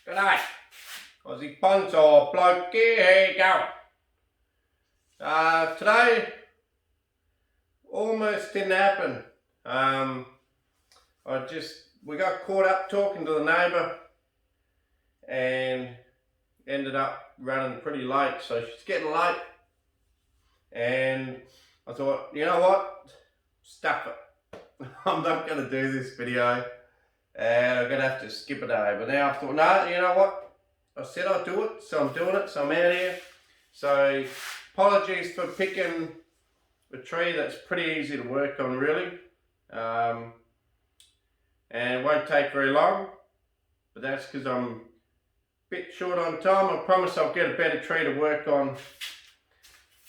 G'day, Aussie Bonsai Bloke, here you go. Today, almost didn't happen. We got caught up talking to the neighbour and ended up running pretty late, so she's getting late. And I thought, you know what, stuff it. I'm not going to do this video and I'm going to have to skip a day. But now I thought, no, you know what? I said I'd do it, so I'm doing it, so I'm out here. So apologies for picking a tree that's pretty easy to work on, really. And it won't take very long, but that's because I'm a bit short on time. I promise I'll get a better tree to work on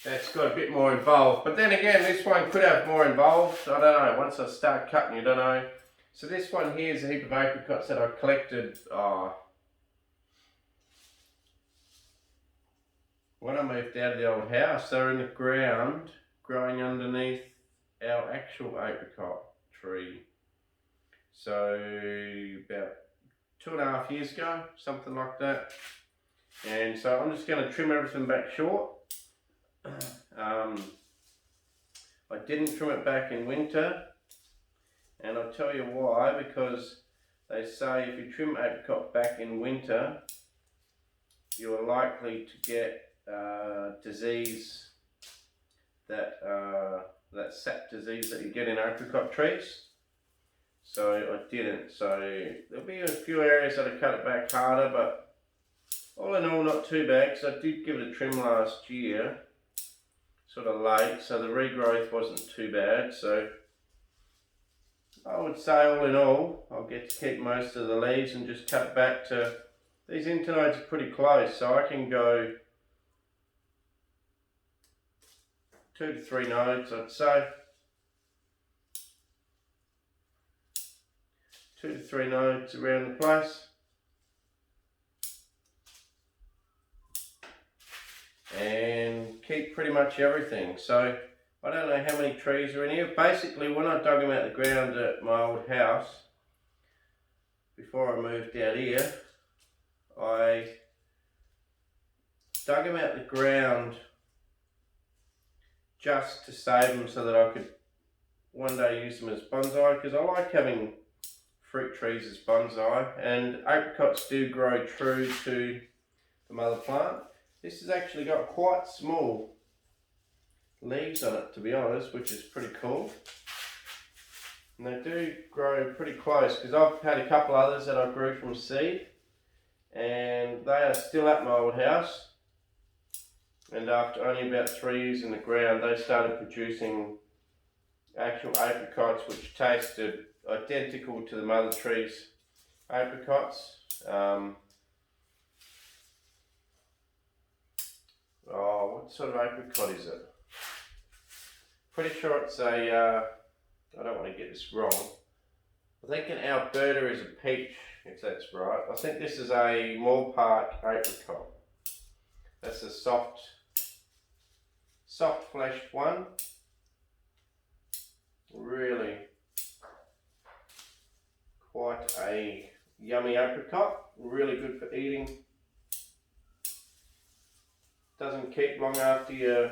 that's got a bit more involved. But then again, this one could have more involved. I don't know, once I start cutting, you don't know. So this one here is a heap of apricots that I collected when I moved out of the old house. They're in the ground, growing underneath our actual apricot tree. So about 2.5 years ago, something like that. And so I'm just going to trim everything back short. I didn't trim it back in winter, and I'll tell you why. Because they say if you trim apricot back in winter, you're likely to get disease, that sap disease that you get in apricot trees. So I didn't. So there'll be a few areas that I cut it back harder, but all in all not too bad, because I did give it a trim last year, sort of late, so the regrowth wasn't too bad. So I would say all in all, I'll get to keep most of the leaves and just cut back to, these internodes are pretty close, so I can go 2 to 3 nodes, I'd say. 2 to 3 nodes around the place. And keep pretty much everything. So I don't know how many trees are in here. Basically, when I dug them out of the ground at my old house, before I moved out here, I dug them out of the ground just to save them so that I could one day use them as bonsai, because I like having fruit trees as bonsai, and apricots do grow true to the mother plant. This has actually got quite small leaves on it, to be honest, which is pretty cool. And they do grow pretty close, because I've had a couple others that I grew from seed, and they are still at my old house. And after only about 3 years in the ground, they started producing actual apricots, which tasted identical to the mother tree's apricots. What sort of apricot is it? Pretty sure it's a, I don't want to get this wrong. I think an Alberta is a peach, if that's right. I think this is a Moore Park apricot. That's a soft fleshed one. Really quite a yummy apricot. Really good for eating. Doesn't keep long after you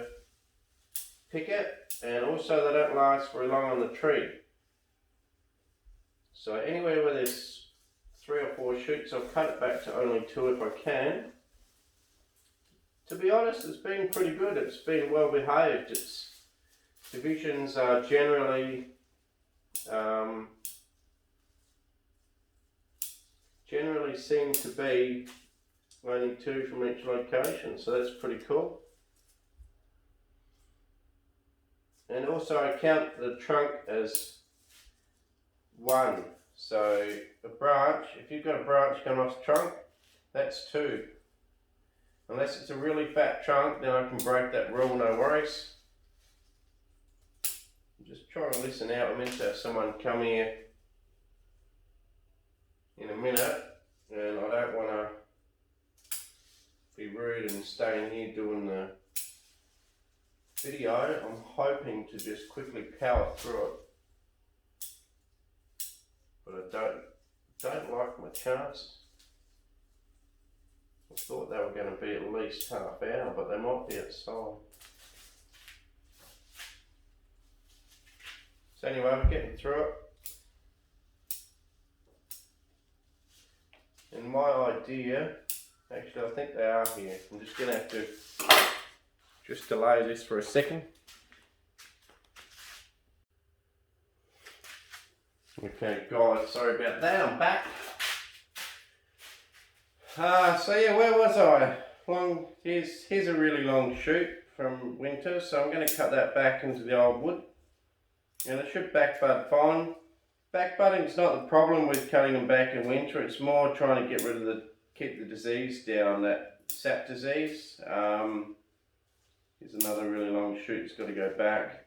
pick it, and also they don't last very long on the tree. So anywhere where there's 3 or 4 shoots, I'll cut it back to only 2 if I can. To be honest, it's been pretty good. It's been well behaved. Its divisions are generally seem to be only 2 from each location, so that's pretty cool. And also I count the trunk as 1. So a branch, if you've got a branch coming off the trunk, that's 2. Unless it's a really fat trunk, then I can break that rule, no worries. I'm just trying to listen out. I'm meant to have someone come here in a minute, and I don't want to be rude and stay in here doing the video. I'm hoping to just quickly power through it, but I don't like my chances. I thought they were going to be at least half hour, but they might be outside. So anyway, we're getting through it. And my idea, actually I think they are here. I'm just going to have to just delay this for a second. Okay guys, sorry about that, I'm back. So yeah, where was I? Here's a really long shoot from winter, so I'm going to cut that back into the old wood. And it should backbud fine. Backbudding's not the problem with cutting them back in winter, it's more trying to get rid of keep the disease down, that sap disease. Here's another really long shoot, it's got to go back.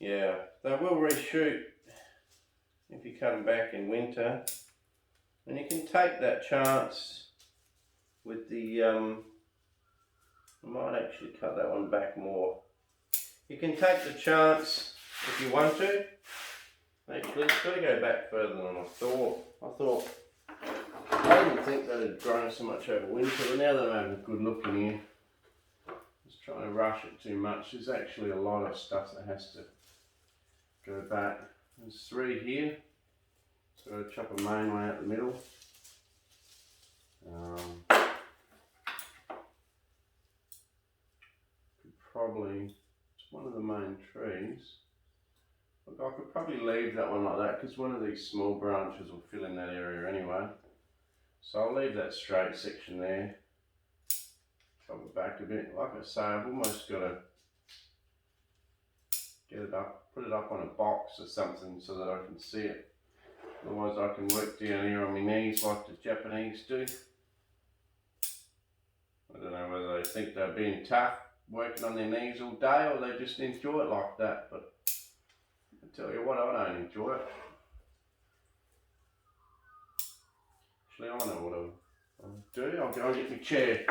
Yeah, they will reshoot if you cut them back in winter. And you can take that chance with the, I might actually cut that one back more. You can take the chance if you want to. Actually, it's got to go back further than I thought. I didn't think that had grown so much over winter, but now that I'm having a good look in here, just trying to rush it too much. There's actually a lot of stuff that has to go back. There's 3 here, so I'll chop a main way out the middle. It's one of the main trees. Look, I could probably leave that one like that because one of these small branches will fill in that area anyway. So I'll leave that straight section there. Chop it back a bit. Like I say, I've almost got to get it up, put it up on a box or something so that I can see it. Otherwise I can work down here on my knees like the Japanese do. I don't know whether they think they're being tough working on their knees all day or they just enjoy it like that, but I tell you what, I don't enjoy it. Actually, I know what I'll do. I'll go and get my chair.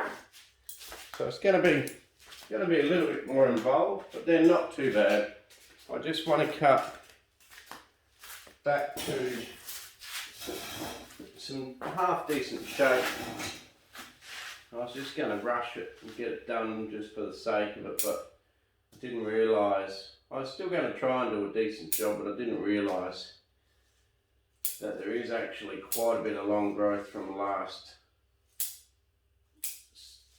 So it's going to be a little bit more involved, but they're not too bad. I just want to cut back to some half decent shape. I was just going to rush it and get it done just for the sake of it, but I didn't realise. I was still going to try and do a decent job, but I didn't realise that there is actually quite a bit of long growth from last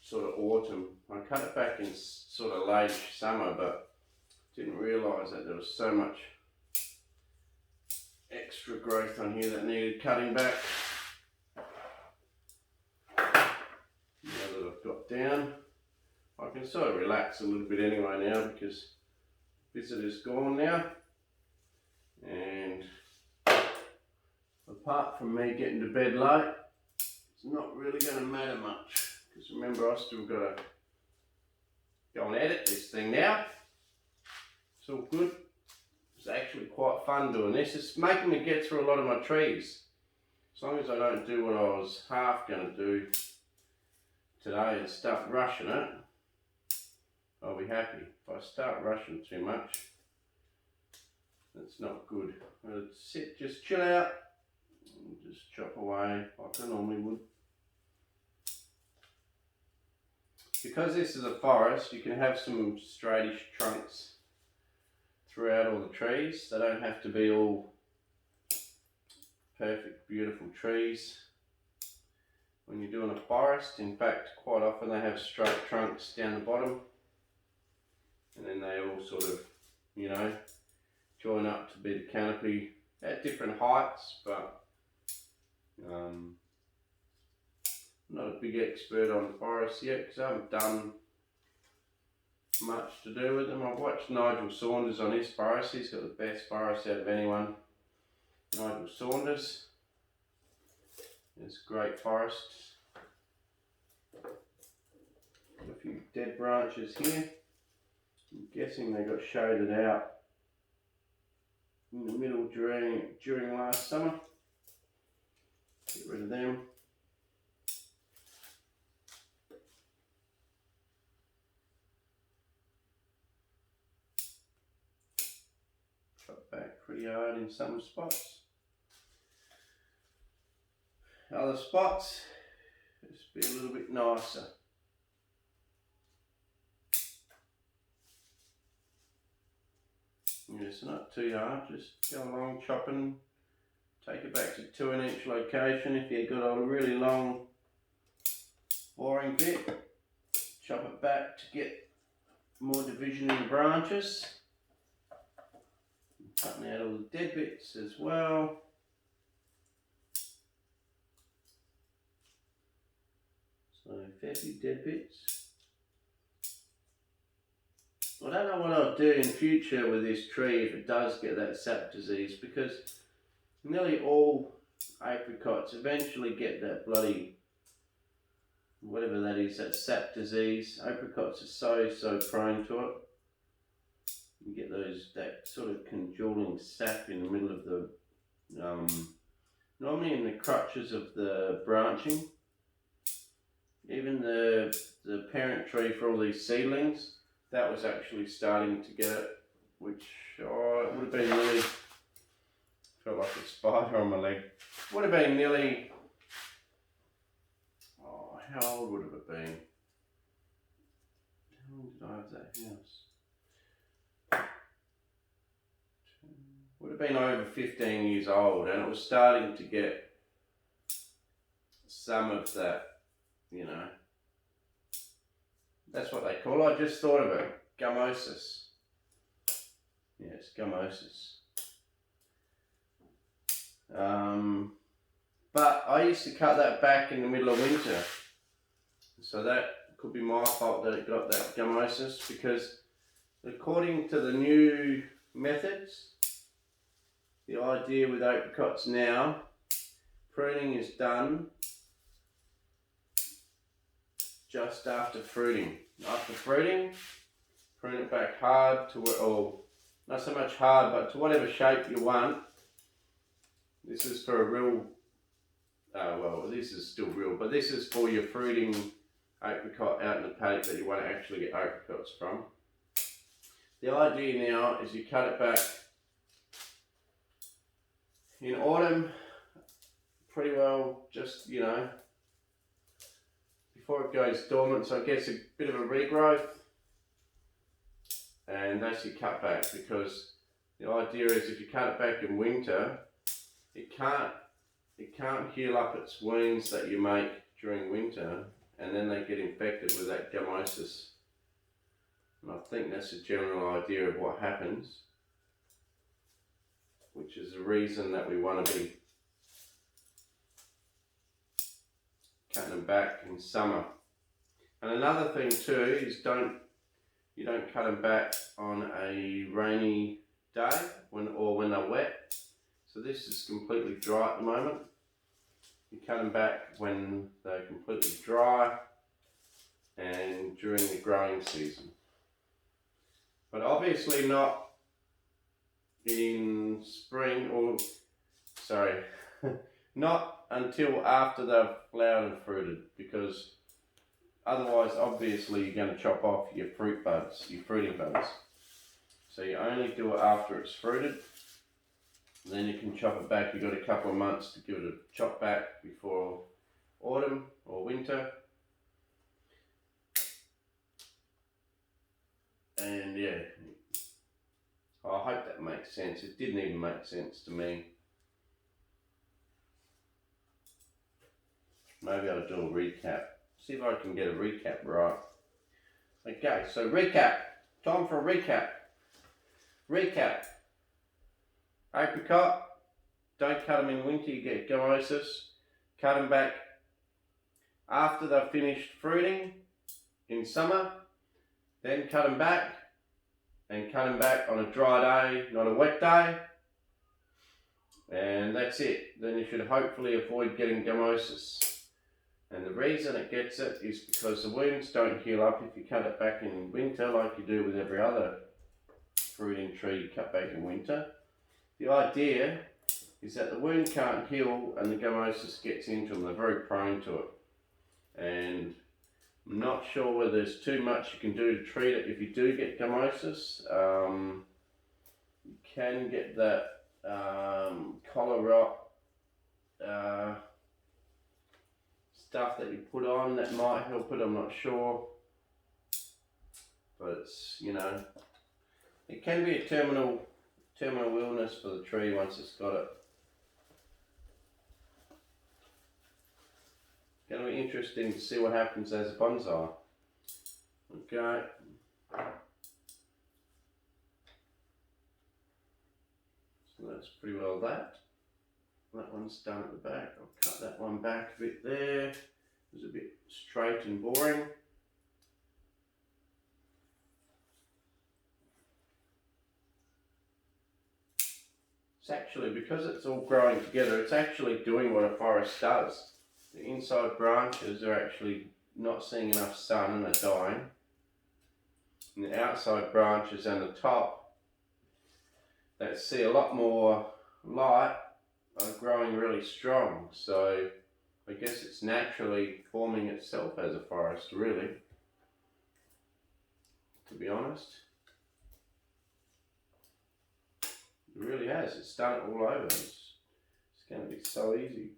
sort of autumn. I cut it back in sort of late summer, but didn't realise that there was so much extra growth on here that needed cutting back. Now that I've got down, I can sort of relax a little bit anyway now because visitor's gone now, and apart from me getting to bed late, it's not really going to matter much because remember I've still got to go and edit this thing now. It's all good. It's actually quite fun doing this. It's making me get through a lot of my trees. As long as I don't do what I was half going to do today and start rushing it, I'll be happy. If I start rushing too much, that's not good. I'll sit, just chill out, and just chop away like I normally would. Because this is a forest, you can have some straightish trunks throughout all the trees. They don't have to be all perfect, beautiful trees when you're doing a forest. In fact, quite often they have straight trunks down the bottom, and then they all sort of, you know, join up to be the canopy at different heights. But I'm not a big expert on forests yet because I haven't done much to do with them. I've watched Nigel Saunders on his forest. He's got the best forest out of anyone. Nigel Saunders. There's great forests. Got a few dead branches here. I'm guessing they got shaded out in the middle during last summer. Get rid of them. Cut back pretty hard in some spots. other spots, just be a little bit nicer. Yeah, it's not too hard, just go along chopping, take it back to 2 inch location. If you've got a really long boring bit, chop it back to get more division in the branches. Cutting out all the dead bits as well. So fair few dead bits. I don't know what I'll do in future with this tree if it does get that sap disease, because nearly all apricots eventually get that bloody, whatever that is, that sap disease. Apricots are so prone to it. You get that sort of congealing sap in the middle of the, normally in the crutches of the branching. Even the parent tree for all these seedlings, that was actually starting to get it, which it would have been nearly, felt like a spider on my leg. Would have been nearly, how old would have it been? How long did I have that house? Would have been over 15 years old, and it was starting to get some of that, you know. That's what they call it. I just thought of it. Gummosis. Yeah, it's gummosis. But I used to cut that back in the middle of winter. So that could be my fault that it got that gummosis, because according to the new methods, the idea with apricots now, pruning is done just after fruiting. After fruiting, prune it back hard to, or not so much hard, but to whatever shape you want. This is for a real, well, this is still real, but this is for your fruiting apricot out in the paddock that you want to actually get apricots from. The idea now is you cut it back in autumn, pretty well, just, you know, before it goes dormant, so it gets a bit of a regrowth, and that's your cut back, because the idea is if you cut it back in winter, it can't heal up its wounds that you make during winter, and then they get infected with that gummosis. And I think that's the general idea of what happens, which is the reason that we want to be cutting them back in summer. And another thing too is you don't cut them back on a rainy day when they're wet. So this is completely dry at the moment. You cut them back when they're completely dry and during the growing season. But obviously not in spring, or sorry, not until after they've flowered and fruited, because otherwise obviously you're going to chop off your fruit buds, your fruiting buds. So you only do it after it's fruited. Then you can chop it back. You've got a couple of months to give it a chop back before autumn or winter. And yeah, I hope that makes sense. It didn't even make sense to me. Maybe I'll do a recap. See if I can get a recap right. Okay, so recap. Time for a recap. Recap. Apricot, don't cut them in winter, you get gummosis. Cut them back after they've finished fruiting in summer. Then cut them back, and cut them back on a dry day, not a wet day. And that's it. Then you should hopefully avoid getting gummosis. And the reason it gets it is because the wounds don't heal up if you cut it back in winter, like you do with every other fruiting tree you cut back in winter. The idea is that the wound can't heal and the gummosis gets into them. They're very prone to it. And I'm not sure whether there's too much you can do to treat it. If you do get gummosis, you can get that collar rot stuff that you put on that might help it, I'm not sure. But it's, you know, it can be a terminal illness for the tree once it's got it. Going to be interesting to see what happens as a bonsai. Okay. So that's pretty well that. That one's done at the back. I'll cut that one back a bit there. It was a bit straight and boring. It's actually, because it's all growing together, it's actually doing what a forest does. The inside branches are actually not seeing enough sun and they're dying. And the outside branches and the top that see a lot more light are growing really strong. So I guess it's naturally forming itself as a forest, really, to be honest. It really has. It's done it all over. It's going to be so easy.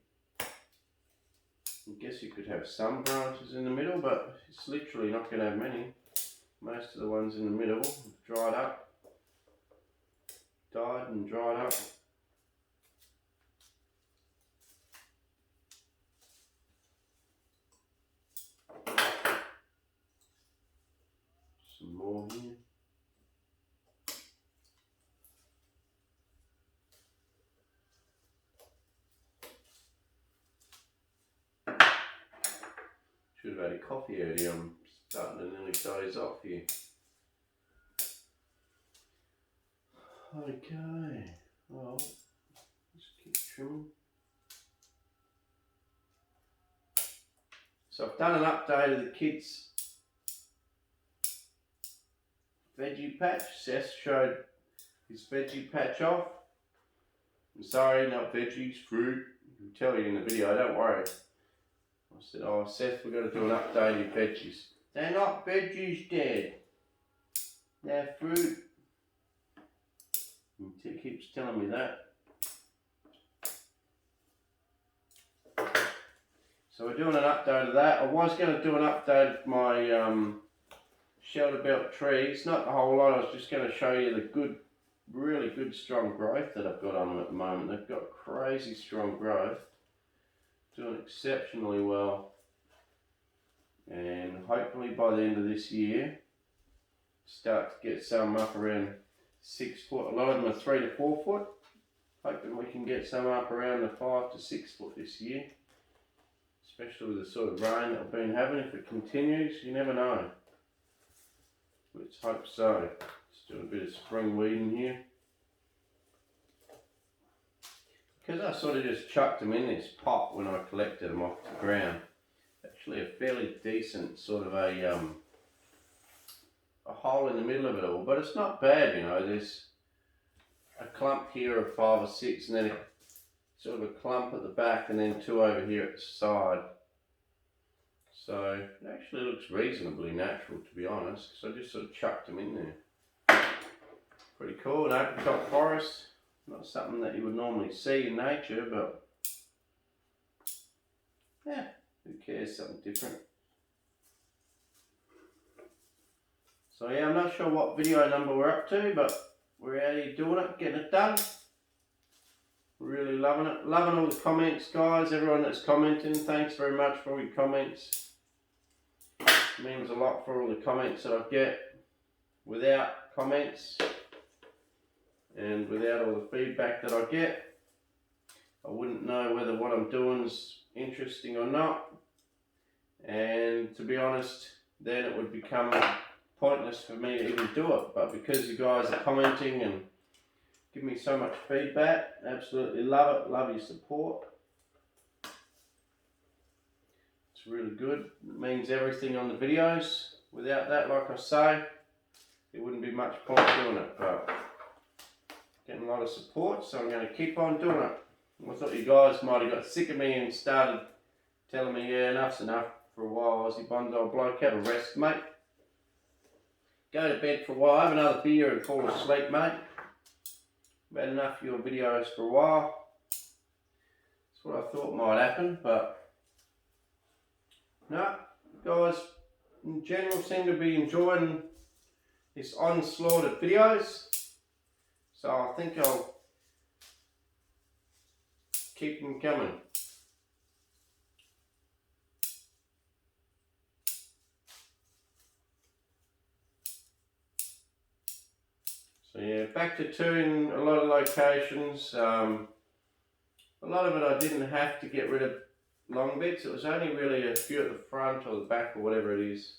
I guess you could have some branches in the middle, but it's literally not going to have many. Most of the ones in the middle have dried up, died and dried up. Some more here. Should have had a coffee earlier. I'm starting to nearly doze off here. Okay, well, let's keep trimming. So I've done an update of the kids' veggie patch. Seth showed his veggie patch off. I'm sorry, not veggies, fruit. I'll tell you in the video, don't worry. I said, oh Seth, we've got to do an update of your veggies. They're not veggies, Dad. They're fruit. He keeps telling me that. So we're doing an update of that. I was going to do an update of my shelter belt trees. Not a whole lot. I was just going to show you the good, really good strong growth that I've got on them at the moment. They've got crazy strong growth. Doing exceptionally well. And hopefully by the end of this year, start to get some up around 6 foot. A lot of them are 3 to 4 foot. Hoping we can get some up around the 5 to 6 foot this year. Especially with the sort of rain that I've been having. If it continues, you never know. Let's hope so. Just doing a bit of spring weeding here. Because I sort of just chucked them in this pot when I collected them off the ground. Actually a fairly decent sort of a hole in the middle of it all, but it's not bad, you know. There's a clump here of 5 or 6 and then a sort of a clump at the back and then 2 over here at the side. So it actually looks reasonably natural, to be honest, because I just sort of chucked them in there. Pretty cool. An apricot forest. Not something that you would normally see in nature, but yeah, who cares, something different. So yeah, I'm not sure what video number we're up to, but we're out here doing it, getting it done. Really loving it. Loving all the comments, guys. Everyone that's commenting, thanks very much for all your comments. It means a lot for all the comments that I get. Without comments and without all the feedback that I get, I wouldn't know whether what I'm doing is interesting or not. And to be honest, then it would become pointless for me to even do it. But because you guys are commenting and give me so much feedback, absolutely love it, love your support. It's really good. It means everything on the videos. Without that, like I say, it wouldn't be much point doing it, but getting a lot of support, so I'm going to keep on doing it. I thought you guys might have got sick of me and started telling me, yeah, enough's enough for a while, Aussie Bonsai Bloke, have a rest, mate. Go to bed for a while, have another beer and fall asleep, mate. I've had enough of your videos for a while. That's what I thought might happen, but No, guys in general seem to be enjoying this onslaught of videos, so I think I'll keep them coming. So yeah, back to touring a lot of locations. A lot of it I didn't have to get rid of long bits. It was only really a few at the front or the back or whatever it is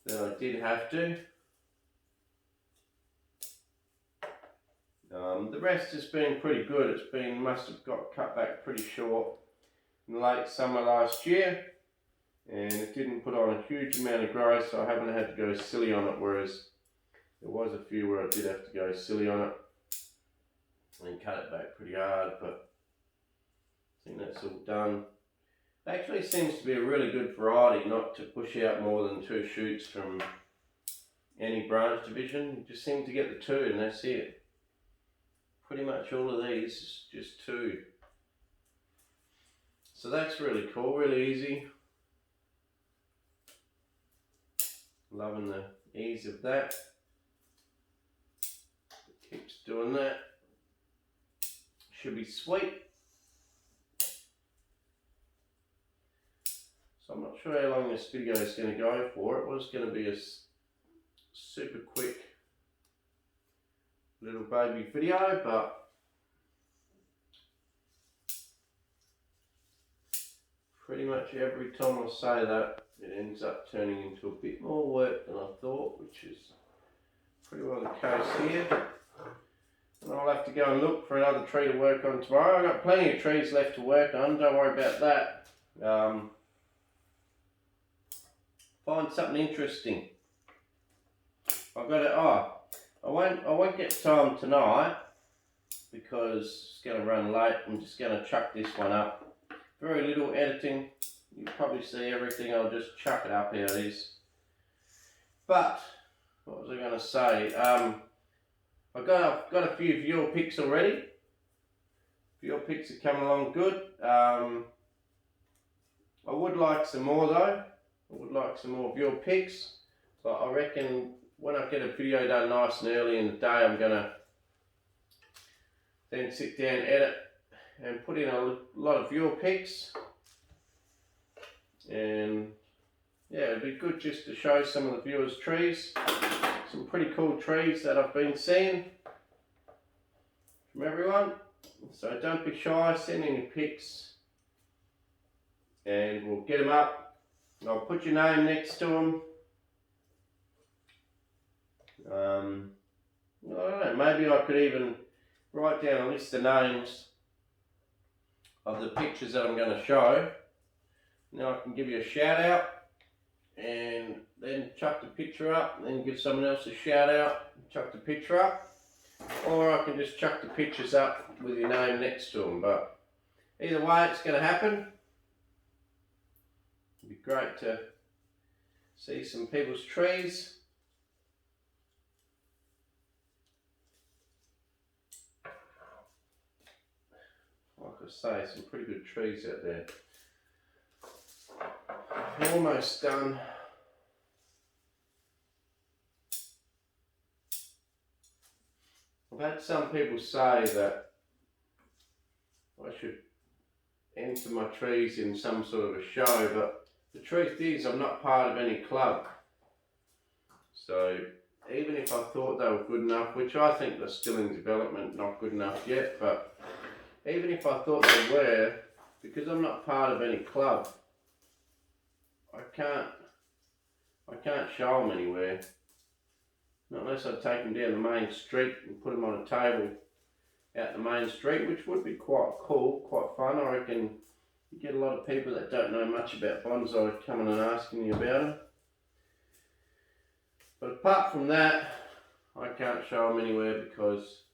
that I did have to. The rest has been pretty good. It's been, must have got cut back pretty short in late summer last year, and it didn't put on a huge amount of growth, so I haven't had to go silly on it, whereas there was a few where I did have to go silly on it and cut it back pretty hard, but I think that's all done. It actually seems to be a really good variety not to push out more than 2 shoots from any branch division. You just seem to get the 2 and that's it. Pretty much all of these is just 2. So that's really cool, really easy. Loving the ease of that. It keeps doing that. Should be sweet. So I'm not sure how long this video is going to go for. It was going to be a super quick little baby video, but pretty much every time I say that, it ends up turning into a bit more work than I thought, which is pretty well the case here. And I'll have to go and look for another tree to work on tomorrow. I've got plenty of trees left to work on, don't worry about that. Find something interesting. I've got to, I won't get time tonight because it's going to run late. I'm just going to chuck this one up. Very little editing. You can probably see everything. I'll just chuck it up how it is. But what was I going to say? I've got a few viewer picks already. Viewer picks are coming along good. I would like some more though. I would like some more viewer picks. But I reckon when I get a video done nice and early in the day, I'm going to then sit down, edit and put in a lot of viewer picks. And yeah, it'd be good just to show some of the viewers' trees. Some pretty cool trees that I've been seeing from everyone. So don't be shy, send in your pics and we'll get them up. I'll put your name next to them. I don't know, maybe I could even write down a list of names of the pictures that I'm going to show. Now I can give you a shout out and then chuck the picture up, and then give someone else a shout out and chuck the picture up. Or I can just chuck the pictures up with your name next to them. But either way, it's going to happen. It'd be great to see some people's trees. Like I say, some pretty good trees out there. Almost done. I've had some people say that I should enter my trees in some sort of a show, but the truth is I'm not part of any club. So even if I thought they were good enough, which I think they're still in development, not good enough yet, but even if I thought they were, because I'm not part of any club, I can't show them anywhere. Not unless I take them down the main street and put them on a table out the main street, which would be quite cool, quite fun. I reckon you get a lot of people that don't know much about bonsai coming and asking you about them. But apart from that, I can't show them anywhere because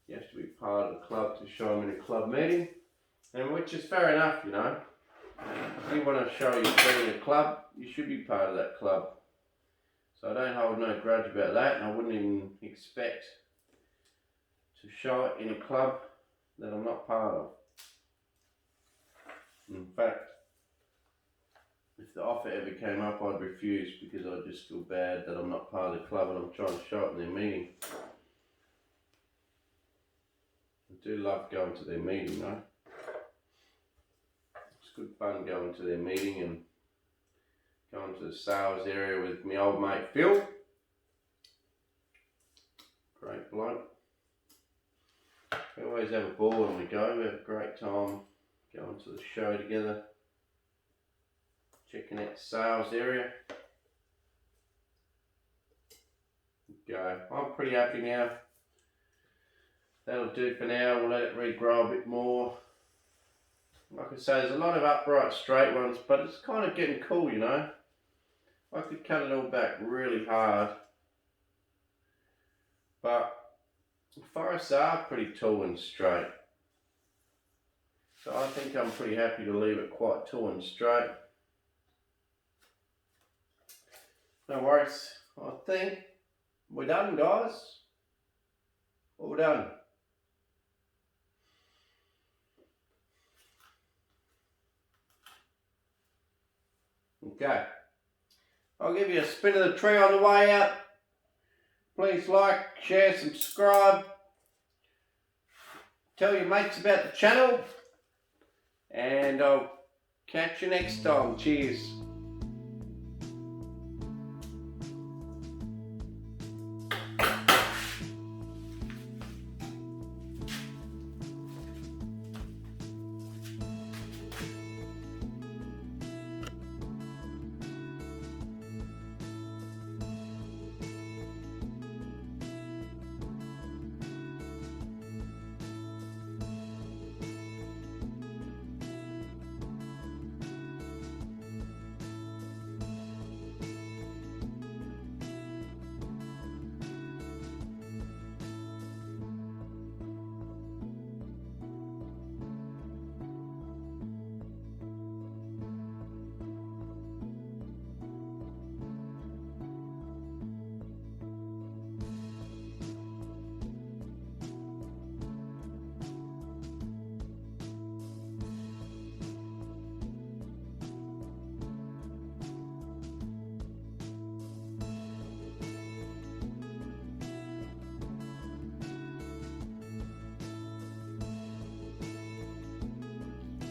you have to be part of the club to show them in a club meeting, and which is fair enough, you know. If you want to show your tree in a club, you should be part of that club. So I don't hold no grudge about that, and I wouldn't even expect to show it in a club that I'm not part of. In fact, if the offer ever came up, I'd refuse because I just feel bad that I'm not part of the club and I'm trying to show up in their meeting. I do love going to their meeting though. It's good fun going to their meeting and going to the sales area with my old mate Phil. Great bloke. We always have a ball when we go. We have a great time going to the show together. Checking out the sales area. Go. I'm pretty happy now. That'll do for now. We'll let it regrow a bit more. Like I say, there's a lot of upright straight ones, but it's kind of getting cool, you know. I could cut it all back really hard. But the forests are pretty tall and straight. So I think I'm pretty happy to leave it quite tall and straight. No worries. I think we're done, guys. All done. Okay. I'll give you a spin of the tree on the way out. Please like, share, subscribe. Tell your mates about the channel. And I'll catch you next time. Cheers.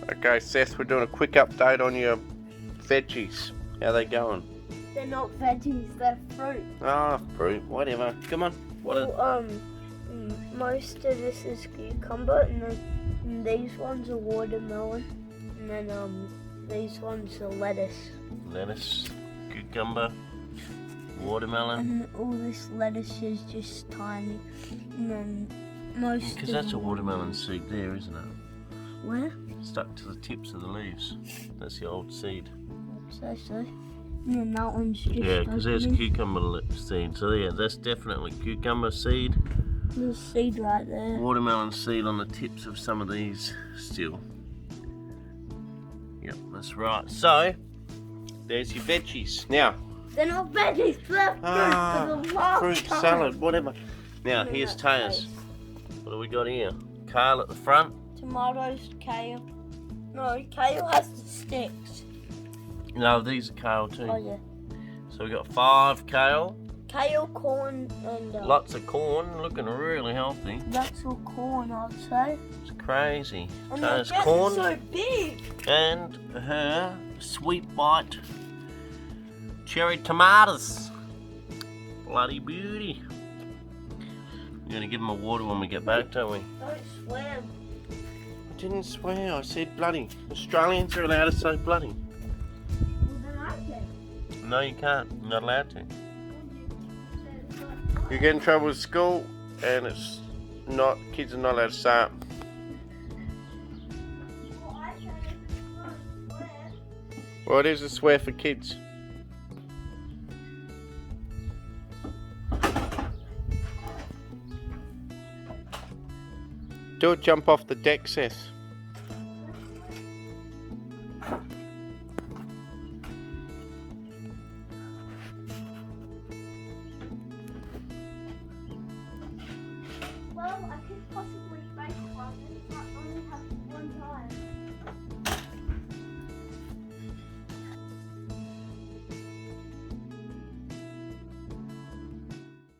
Okay, Seth, we're doing a quick update on your veggies. How they going? They're not veggies, they're fruit. Ah, fruit, whatever. Come on. Most of this is cucumber, and these ones are watermelon, and then these ones are lettuce. Lettuce, cucumber, watermelon. And all this lettuce is just tiny, and then most. Because that's a watermelon seed there, isn't it? Where? Stuck to the tips of the leaves. That's the old seed. So. And then that one's just. Yeah, because there's a cucumber seed. So yeah, that's definitely cucumber seed. There's a seed right there. Watermelon seed on the tips of some of these still. Yep, that's right. So there's your veggies. Now. They're not veggies, they're fruit for the last fruit time. salad, whatever. Now here's Taya's. What do we got here? Kale at the front. Tomatoes, kale. No, kale has the sticks. No, these are kale too. Oh yeah. So we got 5 kale. Kale, corn, and lots of corn, looking really healthy. That's all corn, I'd say. It's crazy. And So they're there's corn so big. and her sweet white cherry tomatoes. Bloody beauty. We're gonna give them a water when we get back, don't we? Don't swear. I didn't swear, I said bloody. Australians are allowed to say bloody. Well, then I can. No, you can't. You're not allowed to. You get in trouble with school, and it's not. Kids are not allowed to say it. Well, I can. Don't swear. Well, it is a swear for kids. Do it, jump off the deck, Seth. Well, I could possibly make one.